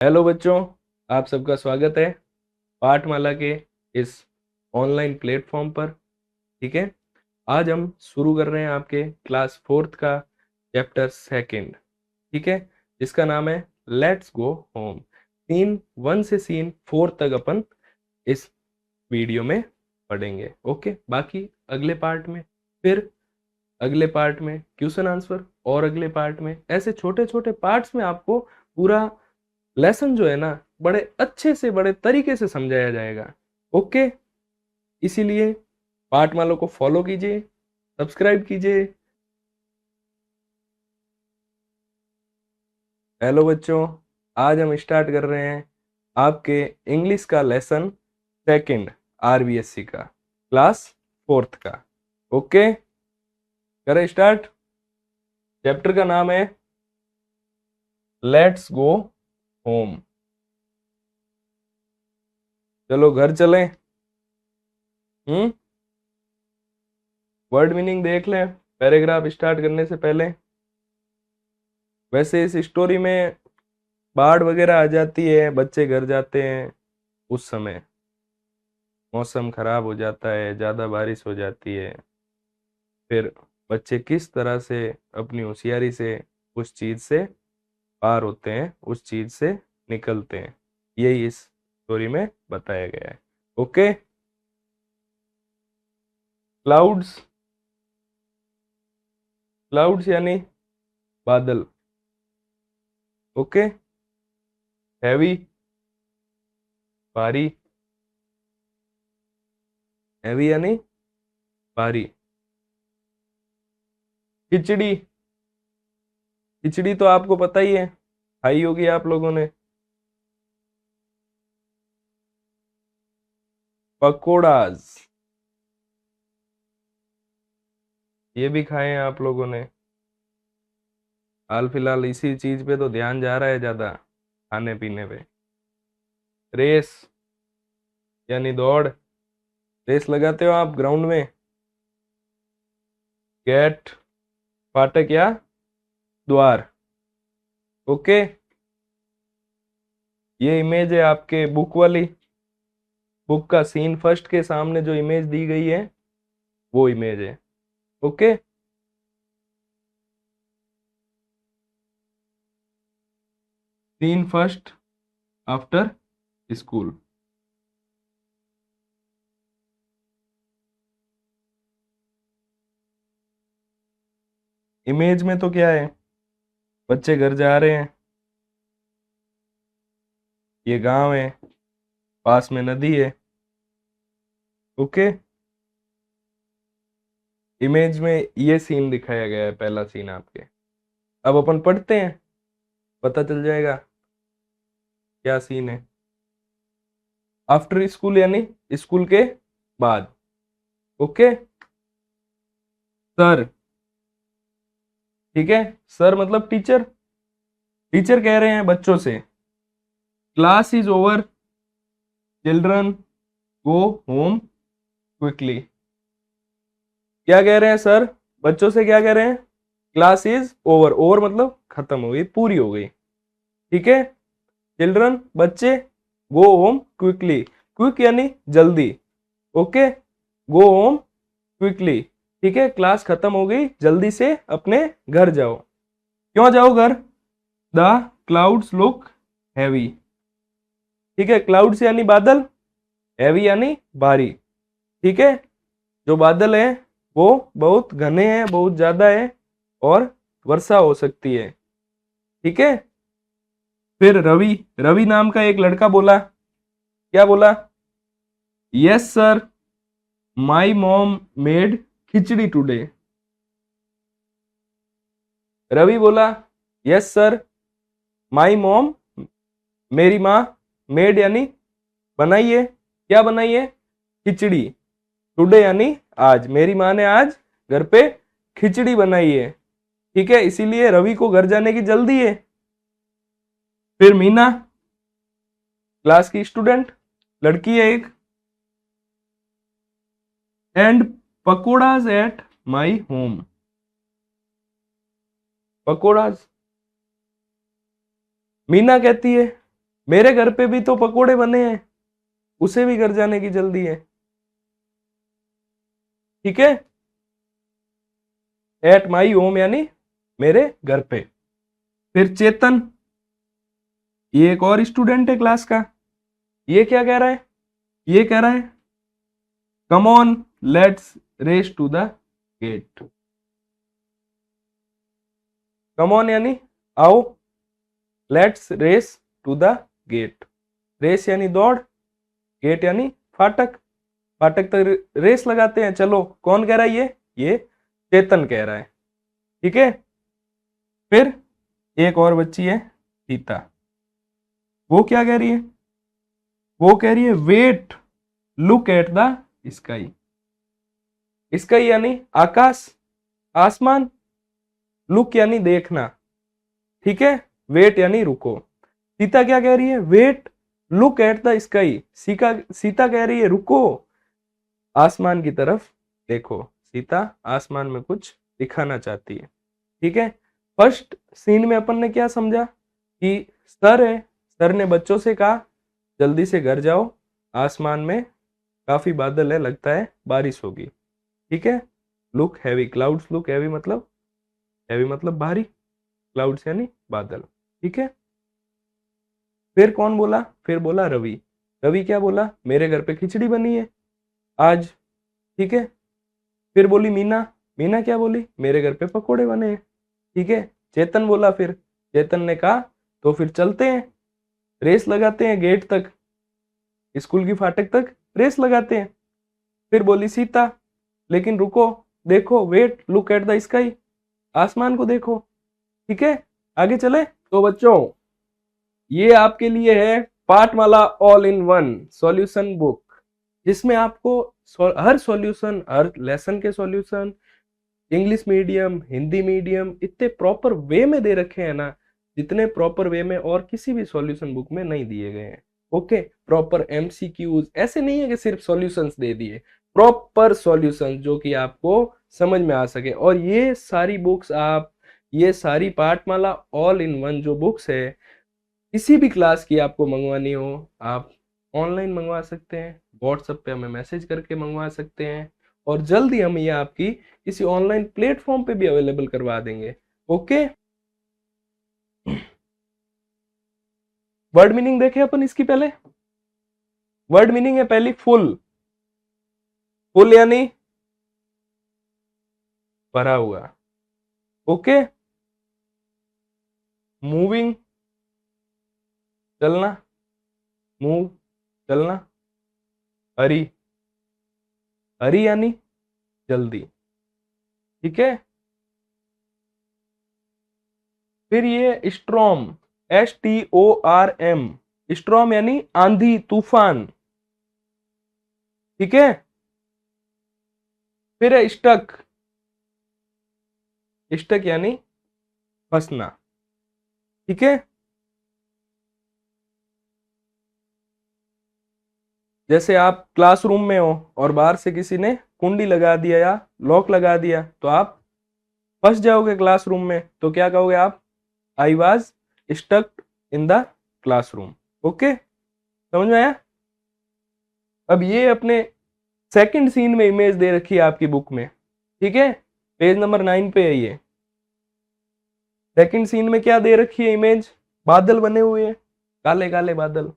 Hello बच्चों, आप सबका स्वागत है पाठमाला के इस ऑनलाइन प्लेटफॉर्म पर। ठीक है, आज हम शुरू कर रहे हैं आपके क्लास 4th का चैप्टर 2। ठीक है, जिसका नाम है लेट्स गो होम। सीन 1 से सीन 4 तक अपन इस वीडियो में पढ़ेंगे। ओके, बाकी अगले पार्ट में, फिर अगले पार्ट में क्वेश्चन आंसर, और अगले पार्ट में, ऐसे छोटे छोटे पार्ट्स में आपको पूरा लेसन जो है ना बड़े अच्छे से, बड़े तरीके से समझाया जाएगा। ओके, इसीलिए पाठमाला को फॉलो कीजिए, सब्सक्राइब कीजिए। हेलो बच्चों, आज हम स्टार्ट कर रहे हैं आपके इंग्लिश का लेसन 2 आरबीएससी का, क्लास 4th का। ओके, करें स्टार्ट। चैप्टर का नाम है लेट्स गो होम। चलो घर चलें। वर्ड मीनिंग देख लें पैराग्राफ स्टार्ट करने से पहले। वैसे इस स्टोरी में बाढ़ वगैरह आ जाती है, बच्चे घर जाते हैं, उस समय मौसम खराब हो जाता है, ज़्यादा बारिश हो जाती है, फिर बच्चे किस तरह से अपनी होशियारी से उस चीज़ से पार होते हैं, उस चीज़ से निकलते हैं, यही इस स्टोरी में बताया गया है। ओके, क्लाउड्स, क्लाउड्स यानी बादल। ओके, हैवी भारी, हैवी यानी भारी। खिचड़ी, खिचड़ी तो आपको पता ही है, खाई होगी आप लोगों ने। पकोड़ाज, ये भी खाए हैं आप लोगों ने। हाल फिलहाल इसी चीज पे तो ध्यान जा रहा है ज्यादा, खाने पीने पे। रेस यानी दौड़, रेस लगाते हो आप ग्राउंड में। गेट फाटक या द्वार। ओके, ये इमेज है आपके बुक वाली, बुक का सीन फर्स्ट के सामने जो इमेज दी गई है वो इमेज है। Okay, scene first after school. Image में तो क्या है, बच्चे घर जा रहे हैं, ये गांव है, पास में नदी है। ओके, इमेज में ये सीन दिखाया गया है, पहला सीन आपके। अब अपन पढ़ते हैं, पता चल जाएगा क्या सीन है। आफ्टर स्कूल यानी स्कूल के बाद। ओके, सर, ठीक है, सर मतलब टीचर। टीचर कह रहे हैं बच्चों से, class is over, children go home quickly. क्या कह रहे हैं सर, बच्चों से क्या कह रहे हैं, क्लास इज ओवर, ओवर मतलब खत्म हो गई, पूरी हो गई। ठीक है, चिल्ड्रन बच्चे, गो होम क्विकली, क्विक यानी जल्दी। ओके, गो होम क्विकली, ठीक है, क्लास खत्म हो गई, जल्दी से अपने घर जाओ। क्यों जाओ घर, द क्लाउड्स लुक हैवी। ठीक है, क्लाउड्स यानी बादल, हैवी यानी भारी। ठीक है, जो बादल है वो बहुत घने हैं, बहुत ज्यादा है, और वर्षा हो सकती है। ठीक है, फिर रवि, रवि नाम का एक लड़का बोला, क्या बोला, yes sir my mom made khichdi today. Ravi बोला, यस सर माई मॉम, मेरी माँ, मेड यानी बनाई है, क्या बनाई है, खिचड़ी। टुडे यानी आज, मेरी माँ ने आज घर पे खिचड़ी बनाई है। ठीक है, इसीलिए रवि को घर जाने की जल्दी है। फिर मीना, क्लास की स्टूडेंट, लड़की है एक, and pakodas at my home. Pakodas, Meena कहती है मेरे घर पे भी तो पकोड़े बने हैं, उसे भी घर जाने की जल्दी है। ठीक है, एट माई होम यानी मेरे घर पे। फिर चेतन, ये एक और स्टूडेंट है क्लास का, ये क्या कह रहा है, ये कह रहा है come on let's race to the gate. Come on यानी आओ, let's race to the gate. Race यानी दौड़, गेट यानी फाटक, फाटक तक रेस लगाते हैं। चलो, कौन कह रहा है ये चेतन कह रहा है। ठीक है, फिर एक और बच्ची है सीता, वो क्या कह रही है, वो कह रही है wait look at the sky. Sky यानी आकाश, आसमान, लुक यानी देखना। ठीक है, वेट यानी रुको। सीता क्या कह रही है, wait look at the sky. Sita कह रही है रुको, आसमान की तरफ देखो। सीता आसमान में कुछ दिखाना चाहती है। ठीक है, फर्स्ट सीन में अपन ने क्या समझा कि सर है, सर ने बच्चों से कहा जल्दी से घर जाओ, आसमान में काफी बादल है, लगता है बारिश होगी। ठीक है, look heavy clouds, look heavy मतलब भारी, क्लाउड्स यानी बादल। ठीक है, फिर कौन बोला, फिर बोला रवि। रवि क्या बोला, मेरे घर पे खिचड़ी बनी है आज। ठीक है, फिर बोली मीना, मीना क्या बोली, मेरे घर पे पकोड़े बने हैं। ठीक है, चेतन बोला, फिर चेतन ने कहा तो फिर चलते हैं, रेस लगाते हैं गेट तक, स्कूल की फाटक तक रेस लगाते हैं। फिर बोली सीता, लेकिन रुको, देखो, wait look at the sky, आसमान को देखो। ठीक है, आगे चले। तो बच्चों, ये आपके लिए है Pathmala all in one solution book, जिसमें आपको हर सॉल्यूशन, हर लेसन के solution English medium, Hindi medium, इतने प्रॉपर वे में दे रखे हैं ना, जितने प्रॉपर वे में और किसी भी सॉल्यूशन बुक में नहीं दिए गए हैं। ओके, प्रॉपर एमसीक्यूज, ऐसे नहीं है कि सिर्फ सॉल्यूशंस दे दिए, प्रॉपर सॉल्यूशंस जो कि आपको समझ में आ सके। और ये सारी बुक्स आप, ये सारी पाठमाला ऑल इन वन जो बुक्स है, किसी भी क्लास की आपको मंगवानी हो, आप ऑनलाइन मंगवा सकते हैं, व्हाट्सएप पे हमें मैसेज करके मंगवा सकते हैं, और जल्द ही हम ये आपकी किसी ऑनलाइन प्लेटफॉर्म पे भी अवेलेबल करवा देंगे। ओके, वर्ड मीनिंग देखें अपन इसकी पहले। वर्ड मीनिंग है पहली फुल, फुल यानी भरा हुआ। ओके, मूविंग चलना, मूव चलना। हरी, हरी यानी जल्दी। ठीक है, फिर ये स्ट्रॉम, STORM, स्ट्रॉम यानी आंधी तूफान। ठीक है, फिर है स्टक, स्टक यानी फंसना। ठीक है, जैसे आप क्लासरूम में हो और बाहर से किसी ने कुंडी लगा दिया या लॉक लगा दिया, तो आप फंस जाओगे क्लासरूम में, तो क्या कहोगे आप, I was stuck in the classroom. Okay, समझ में आया। अब ये अपने सेकंड सीन में इमेज दे रखी है आपकी बुक में। ठीक है, पेज नंबर 9 पे है ये। सेकंड सीन में क्या दे रखी है इमेज, बादल बने हुए हैं, काले काले बादल।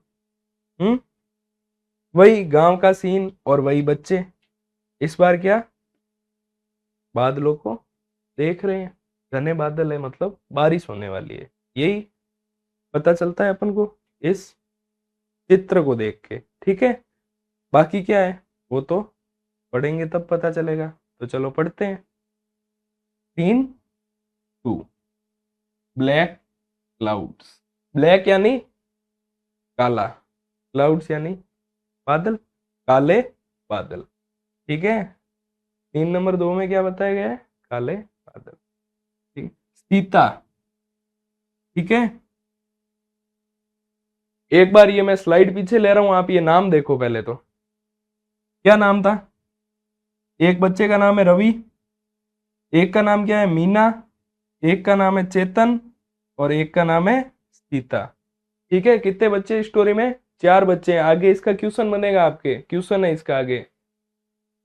वही गांव का सीन और वही बच्चे, इस बार क्या, बादलों को देख रहे हैं, घने बादल है, मतलब बारिश होने वाली है। यही पता चलता है अपन को इस चित्र को देख के। ठीक है, बाकी क्या है वो तो पढ़ेंगे तब पता चलेगा। तो चलो पढ़ते हैं। Scene 2, black clouds. ब्लैक यानी काला, क्लाउड्स यानी बादल, काले बादल। ठीक है, सीन नंबर 2 में क्या बताया गया है, काले बादल। ठीक, सीता। ठीक है, एक बार ये मैं स्लाइड पीछे ले रहा हूं, आप ये नाम देखो पहले तो। क्या नाम था, एक बच्चे का नाम है रवि, एक का नाम क्या है मीना, एक का नाम है चेतन, और एक का नाम है सीता। ठीक है, कितने बच्चे स्टोरी में? 4 बच्चे हैं। आगे इसका क्वेश्चन बनेगा, आपके क्वेश्चन है इसका आगे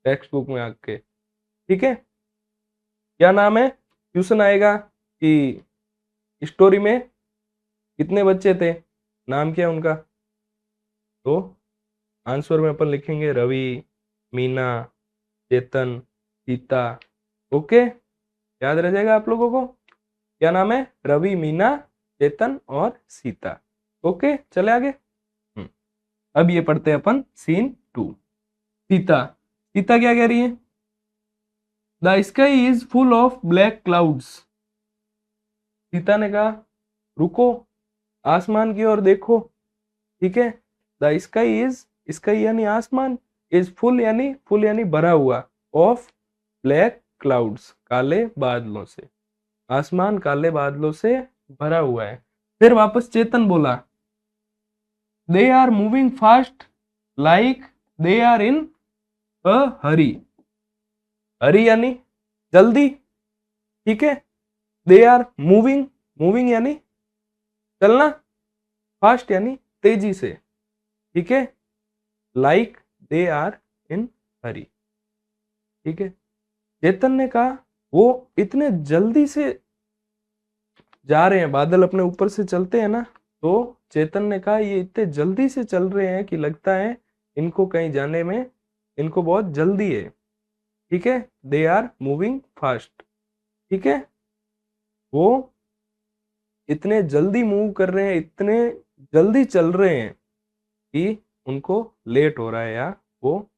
टेक्स्ट बुक में आपके। ठीक है, क्या नाम है? क्वेश्चन आएगा कि स्टोरी में कितने बच्चे थे, नाम क्या है उनका? तो आंसर में अपन लिखेंगे रवि, मीना, चेतन, सीता। ओके, याद रह जाएगा आप लोगों को? क्या नाम है? रवि, मीना, चेतन और सीता। ओके, चले आगे। अब ये पढ़ते हैं अपन सीन 2। सीता, सीता क्या कह रही है? The sky is full of black clouds. Sita ने कहा रुको, आसमान की ओर देखो। ठीक है, द स्काई इज, स्काई यानी आसमान, इज फुल यानी भरा हुआ, ऑफ ब्लैक क्लाउड्स, काले बादलों से। आसमान काले बादलों से भरा हुआ है। फिर वापस चेतन बोला they are moving fast like they are in a hurry. Hurry यानी जल्दी। ठीक है, दे आर मूविंग, मूविंग यानी चलना, फास्ट यानी तेजी से। ठीक है, लाइक दे आर इन हरी। ठीक है, चेतन ने कहा वो इतने जल्दी से जा रहे हैं, बादल अपने ऊपर से चलते हैं ना, तो चेतन ने कहा ये इतने जल्दी से चल रहे हैं कि लगता है इनको कहीं जाने में इनको बहुत जल्दी है। ठीक है, दे आर मूविंग फास्ट। ठीक है, वो इतने जल्दी मूव कर रहे हैं, इतने जल्दी चल रहे हैं कि उनको लेट हो रहा है, या वो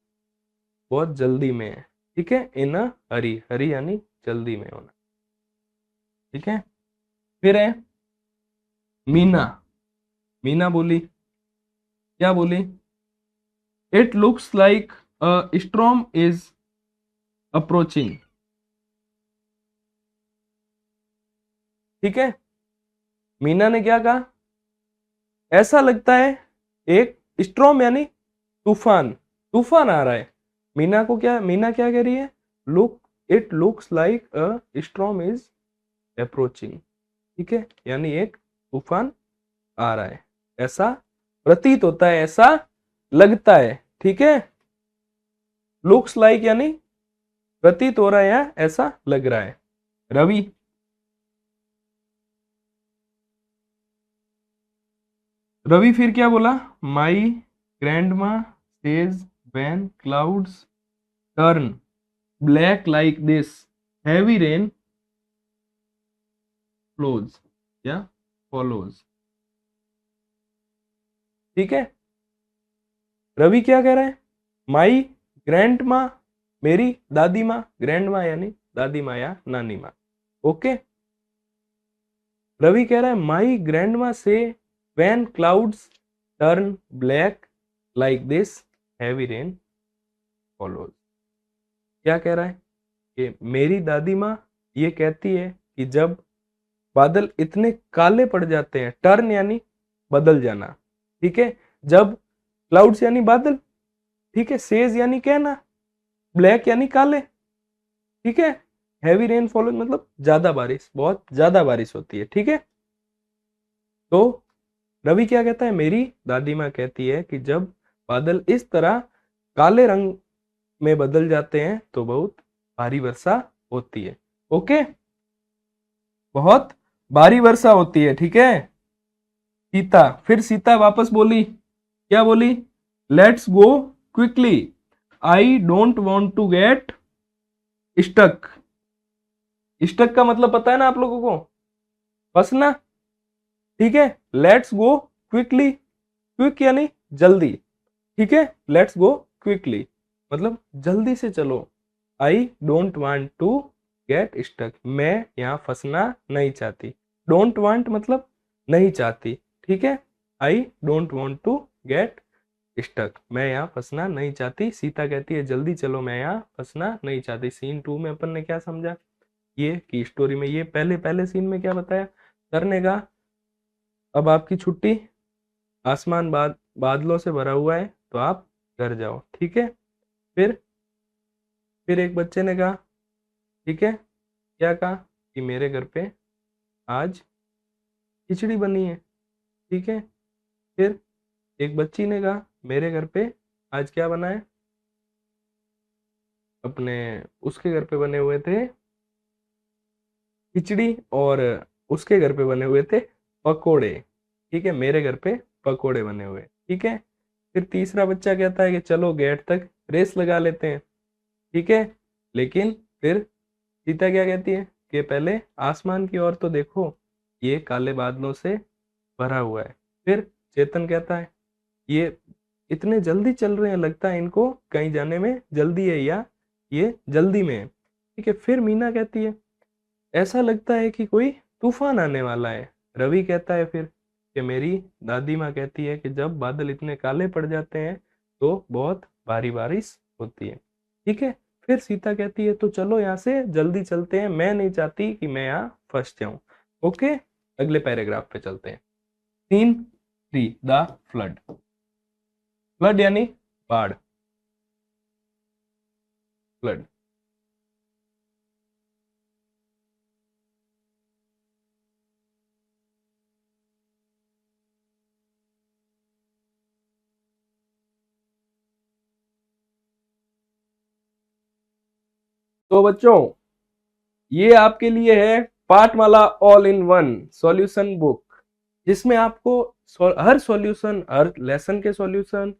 बहुत जल्दी में है। ठीक है, इन अ हरी, हरी यानी जल्दी में होना। ठीक है, फिर है मीना। मीना बोली, क्या बोली? It looks like a storm is approaching. ठीक है, मीना ने क्या कहा? ऐसा लगता है एक स्टॉर्म यानी तूफान, तूफान आ रहा है। मीना को क्या, मीना क्या कह रही है? Look, it looks like a storm is approaching. ठीक है, यानी एक तूफान आ रहा है, ऐसा प्रतीत होता है, ऐसा लगता है। ठीक है, लुक्स लाइक यानी प्रतीत हो रहा है या ऐसा लग रहा है। रवि, रवि फिर क्या बोला? My grandma says when clouds turn black like this heavy rain flows या फॉलोज। ठीक है, रवि क्या कह रहा है? माई ग्रैंड माँ, मेरी दादी माँ, ग्रैंड माँ यानी दादी माँ या नानी माँ। ओके, रवि कह रहा है माई ग्रैंड माँ से when clouds turn black like this heavy rain follows. क्या कह रहा है कि मेरी दादी माँ ये कहती है कि जब बादल इतने काले पड़ जाते हैं, टर्न यानी बदल जाना। ठीक है, जब क्लाउड्स यानी बादल, ठीक है, सेज यानी कहना, ब्लैक यानी काले। ठीक है, हैवी रेन फॉलो मतलब ज्यादा बारिश, बहुत ज्यादा बारिश होती है। ठीक है, तो रवि क्या कहता है? मेरी दादी माँ कहती है कि जब बादल इस तरह काले रंग में बदल जाते हैं तो बहुत भारी वर्षा होती है। ओके, बहुत भारी वर्षा होती है। ठीक है, सीता, फिर सीता वापस बोली, क्या बोली? Let's go quickly, I don't want to get stuck. Stuck का मतलब पता है ना आप लोगों को? फंसना। ठीक है, लेट्स गो क्विकली, क्विक यानी जल्दी। ठीक है, लेट्स गो क्विकली मतलब जल्दी से चलो। I don't want to get stuck, मैं यहाँ फंसना नहीं चाहती। डोंट वांट मतलब नहीं चाहती। ठीक है, I don't want to get stuck, मैं यहाँ फंसना नहीं चाहती। सीता कहती है जल्दी चलो, मैं यहाँ फंसना नहीं चाहती। सीन 2 में अपन ने क्या समझा? ये कि स्टोरी में ये पहले पहले सीन में क्या बताया? सर ने कहा अब आपकी छुट्टी, आसमान बादलों से भरा हुआ है तो आप घर जाओ। ठीक है, फिर फिर एक बच्चे ने कहा, ठीक है, क्या कहा? कि मेरे घर पे आज खिचड़ी बनी है। ठीक है, फिर एक बच्ची ने कहा मेरे घर पे आज क्या बना है, अपने उसके घर पे बने हुए थे खिचड़ी, और उसके घर पे बने हुए थे पकोड़े। ठीक है, मेरे घर पे पकोड़े बने हुए। ठीक है, फिर तीसरा बच्चा कहता है कि चलो गेट तक रेस लगा लेते हैं। ठीक है, लेकिन फिर सीता क्या कहती है कि पहले आसमान की ओर तो देखो, ये काले बादलों से भरा हुआ है। फिर चेतन कहता है ये इतने जल्दी चल रहे हैं, लगता है इनको कहीं जाने में जल्दी है, या ये जल्दी में है। ठीक है, फिर मीना कहती है ऐसा लगता है कि कोई तूफान आने वाला है। रवि कहता है फिर कि मेरी दादी माँ कहती है कि जब बादल इतने काले पड़ जाते हैं तो बहुत भारी बारिश होती है। ठीक है, फिर सीता कहती है तो चलो यहाँ से जल्दी चलते हैं, मैं नहीं चाहती कि मैं यहाँ फंस जाऊं। ओके, अगले पैराग्राफ पे चलते हैं। Scene 3, the flood. फ्लड यानी बाढ़, फ्लड। तो बच्चों, ये आपके लिए है Pathmala all in one solution book, जिसमें आपको हर सॉल्यूशन, हर लेसन के solution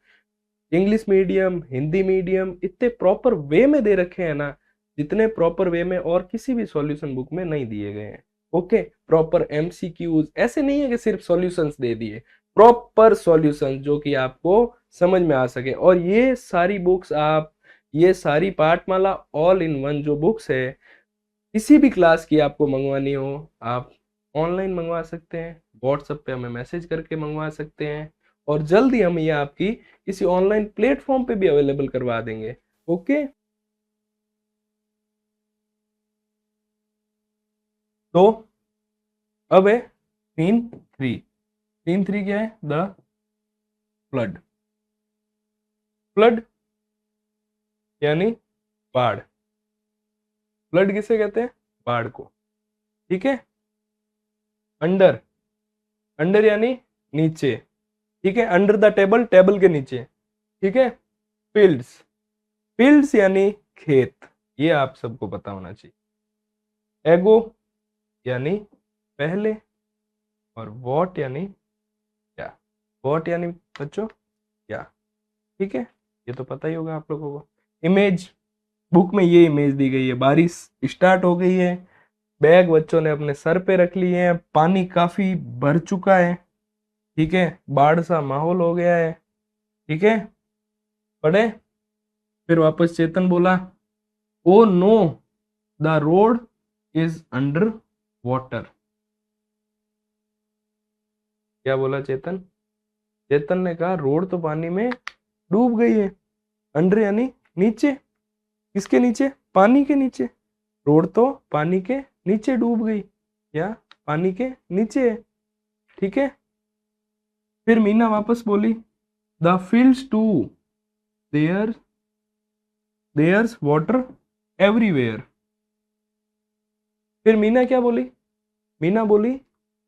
English medium, Hindi medium इतने प्रॉपर वे में दे रखे हैं ना, जितने प्रॉपर वे में और किसी भी सॉल्यूशन बुक में नहीं दिए गए हैं। ओके, प्रॉपर एमसीक्यूज, ऐसे नहीं है कि सिर्फ सॉल्यूशंस दे दिए, प्रॉपर सॉल्यूशंस जो कि आपको समझ में आ सके। और ये सारी बुक्स आप, ये सारी पाठमाला ऑल इन वन जो बुक्स है, किसी भी क्लास की आपको मंगवानी हो, आप ऑनलाइन मंगवा सकते हैं, व्हाट्सएप पे हमें मैसेज करके मंगवा सकते हैं, और जल्दी हम ये आपकी किसी ऑनलाइन प्लेटफॉर्म पे भी अवेलेबल करवा देंगे। ओके, तो अब है सीन 3। सीन 3 क्या है? The flood. फ्लड यानी बाढ़। फ्लड किसे कहते हैं? बाढ़ को। ठीक है, अंडर, अंडर यानी नीचे। ठीक है, अंडर द टेबल, टेबल के नीचे। ठीक है, फील्ड्स, फील्ड्स यानी खेत, ये आप सबको पता होना चाहिए। एगो यानी पहले, और वॉट यानी क्या। वॉट यानी बच्चों क्या। ठीक है, ये तो पता ही होगा आप लोगों को। इमेज, बुक में ये इमेज दी गई है, बारिश स्टार्ट हो गई है, बैग बच्चों ने अपने सर पे रख लिए हैं, पानी काफी भर चुका है। ठीक है, बाढ़ सा माहौल हो गया है। ठीक है, पढ़े। फिर वापस चेतन बोला oh no, the road is under water. क्या बोला चेतन? चेतन ने कहा रोड तो पानी में डूब गई है। अंडर यानी नीचे, किसके नीचे? पानी के नीचे। रोड तो पानी के नीचे डूब गई, या पानी के नीचे है। ठीक है, फिर मीना वापस बोली the fields too, there there's water everywhere. फिर मीना क्या बोली? मीना बोली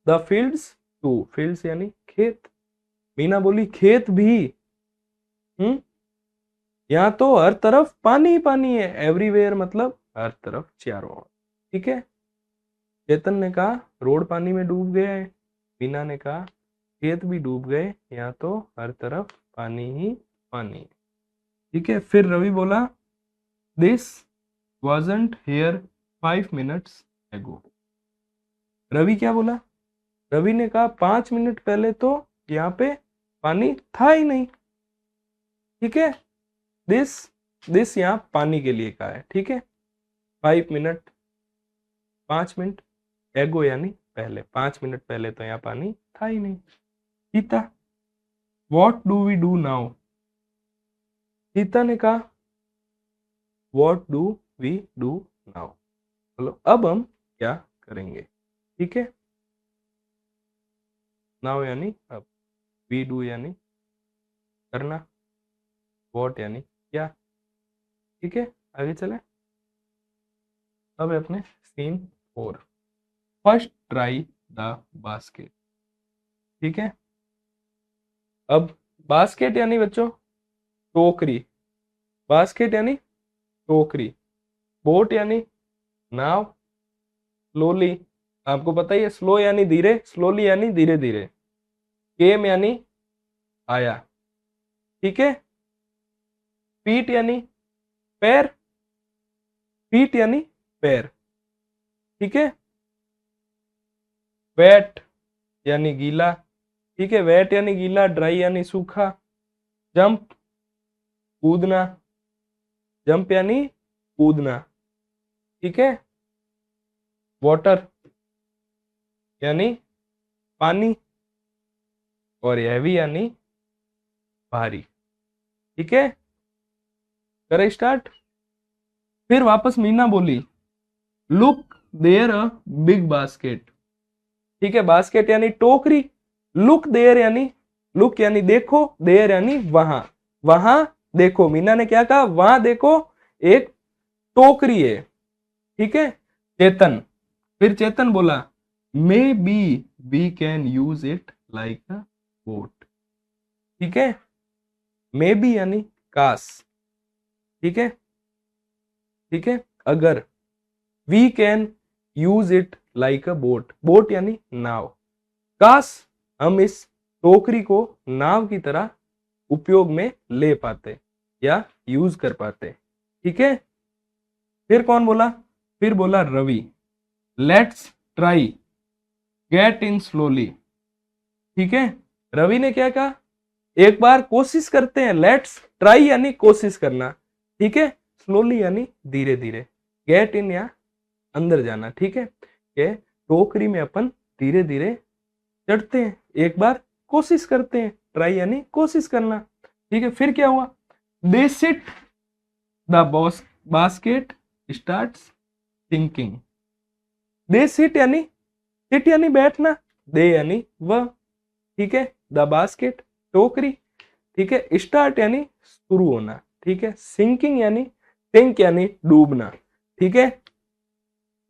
द फील्ड्स टू, फील्ड्स यानी खेत। मीना बोली खेत भी, यहाँ तो हर तरफ पानी ही पानी है, एवरीवेयर मतलब हर तरफ, चारों ओर। ठीक है, चेतन ने कहा रोड पानी में डूब गया है, मीना ने कहा खेत भी डूब गए, यहाँ तो हर तरफ पानी ही पानी है। ठीक है, फिर रवि बोला this wasn't here 5 minutes ago। Ravi क्या बोला? रवि ने कहा 5 मिनट पहले तो यहाँ पे पानी था ही नहीं। ठीक है, दिस, दिस यहाँ पानी के लिए कहा है। ठीक है, 5 मिनट, 5 मिनट, एगो यानी पहले, 5 मिनट पहले तो यहाँ पानी था ही नहीं। Sita, what do we do now. Sita ने कहा what do we do now, बोलो अब हम क्या करेंगे। ठीक है, नाउ यानी अब, वी डू यानी करना, वॉट यानी क्या। ठीक है, आगे चले। अब है अपने scene 4, first try the basket. ठीक है, अब बास्केट यानी बच्चों टोकरी, बास्केट यानी टोकरी, बोट यानी नाव, स्लोली आपको पता ही है, स्लो यानी धीरे, स्लोली यानी धीरे धीरे, केम यानी आया, ठीक है। फीट यानी पैर, फीट यानी पैर, ठीक है। वेट यानी गीला, ठीक है, वेट यानी गीला, ड्राई यानी सूखा, जंप कूदना, जंप यानी कूदना, ठीक है। वाटर यानी पानी, और हैवी यानी भारी, ठीक है। करें स्टार्ट। फिर वापस मीना बोली, look there a big basket, ठीक है, बास्केट यानी टोकरी, लुक देयर यानी, लुक यानी देखो, देयर यानी वहां, वहां देखो, मीना ने क्या कहा, वहां देखो एक टोकरी है, ठीक है। चेतन, फिर चेतन बोला, maybe we can use it like a boat, ठीक है। मे बी यानी काश, ठीक है, ठीक है। अगर, we can use it like a boat, boat यानी नाव, काश हम इस टोकरी को नाव की तरह उपयोग में ले पाते या यूज कर पाते, ठीक है। फिर कौन बोला, फिर बोला Ravi, let's try get in slowly, ठीक है। रवि ने क्या कहा, एक बार कोशिश करते हैं, लेट्स ट्राई यानी कोशिश करना, ठीक है, स्लोली यानी धीरे धीरे, गेट इन या अंदर जाना, ठीक है। कि टोकरी में अपन धीरे धीरे चढ़ते हैं, एक बार कोशिश करते हैं, ट्राई यानी कोशिश करना, ठीक है। फिर क्या हुआ, दे sit the basket starts thinking, they sit यानी, सिट यानी बैठना, दे यानी वह, ठीक है, द बास्केट टोकरी, ठीक है, स्टार्ट यानी शुरू होना, ठीक है, सिंकिंग यानी, सिंक यानी डूबना, ठीक है।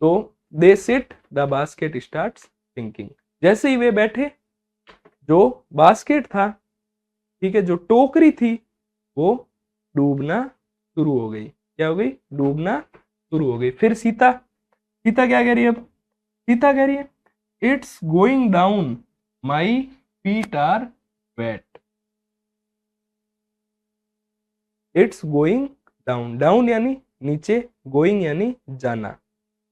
तो they sit the basket starts sinking, जैसे ही वे बैठे, जो बास्केट था, ठीक है, जो टोकरी थी, वो डूबना शुरू हो गई, क्या हो गई, डूबना शुरू हो गई। फिर सीता, सीता क्या कह रही है, अब सीता कह रही है, it's going down my feet are wet, it's going down, down यानी नीचे, गोइंग यानी जाना,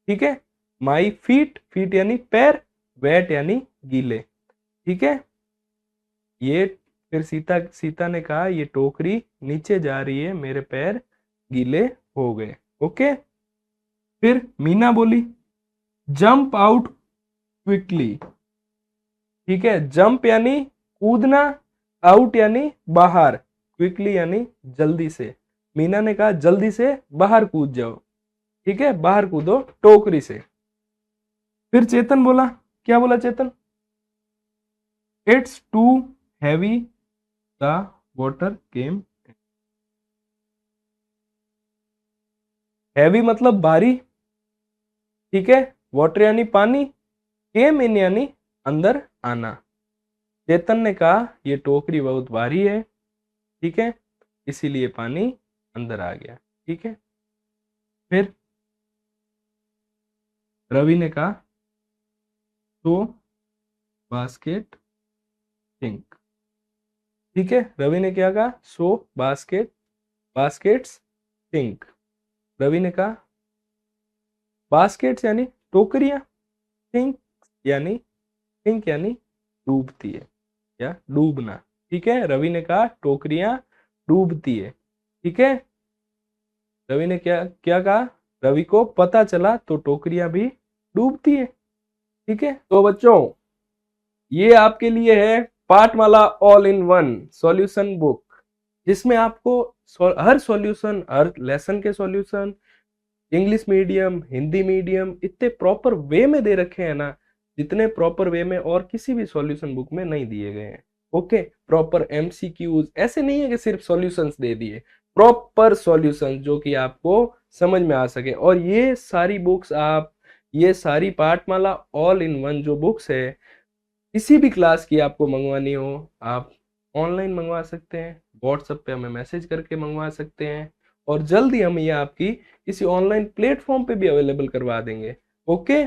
ठीक है। माई फीट, फीट यानी पैर, वेट यानी गीले, ठीक है। ये फिर सीता ने कहा, ये टोकरी नीचे जा रही है, मेरे पैर गीले हो गए, ओके। फिर मीना बोली, जंप आउट क्विकली, ठीक है, जंप यानी कूदना, आउट यानी बाहर, क्विकली यानी जल्दी से, मीना ने कहा जल्दी से बाहर कूद जाओ, ठीक है, बाहर कूदो टोकरी से। फिर चेतन बोला, क्या बोला Chetan, it's too heavy the water came, heavy मतलब भारी, ठीक है, वाटर यानी पानी, केम इन यानी अंदर आना। चेतन ने कहा ये टोकरी बहुत भारी है, ठीक है, इसीलिए पानी अंदर आ गया, ठीक है। फिर रवि ने कहा, तो बास्केट सिंक, ठीक है, रवि ने क्या कहा, सो बास्केट्स सिंक, रवि ने कहा बास्केट्स यानी टोकरियां, सिंक यानी, सिंक यानी डूबती है या डूबना, ठीक है। रवि ने कहा टोकरियां डूबती है, ठीक है। रवि ने क्या क्या कहा, रवि को पता चला तो टोकरियां भी डूबती है, ठीक है। तो बच्चों, ये आपके लिए है Pathmala all in one solution book, जिसमें आपको हर सॉल्यूशन, हर लेसन के solution, English medium, Hindi medium, इतने प्रॉपर वे में दे रखे हैं ना, जितने प्रॉपर वे में और किसी भी सॉल्यूशन बुक में नहीं दिए गए हैं, ओके। प्रॉपर एमसीक्यूज, ऐसे नहीं है कि सिर्फ सॉल्यूशंस दे दिए, प्रॉपर सॉल्यूशन जो कि आपको समझ में आ सके। और ये सारी बुक्स आप, ये सारी पाठमाला ऑल इन वन जो बुक्स है, किसी भी क्लास की आपको मंगवानी हो, आप ऑनलाइन मंगवा सकते हैं, व्हाट्सएप पे हमें मैसेज करके मंगवा सकते हैं, और जल्दी हम ये आपकी किसी ऑनलाइन प्लेटफॉर्म पे भी अवेलेबल करवा देंगे। ओके।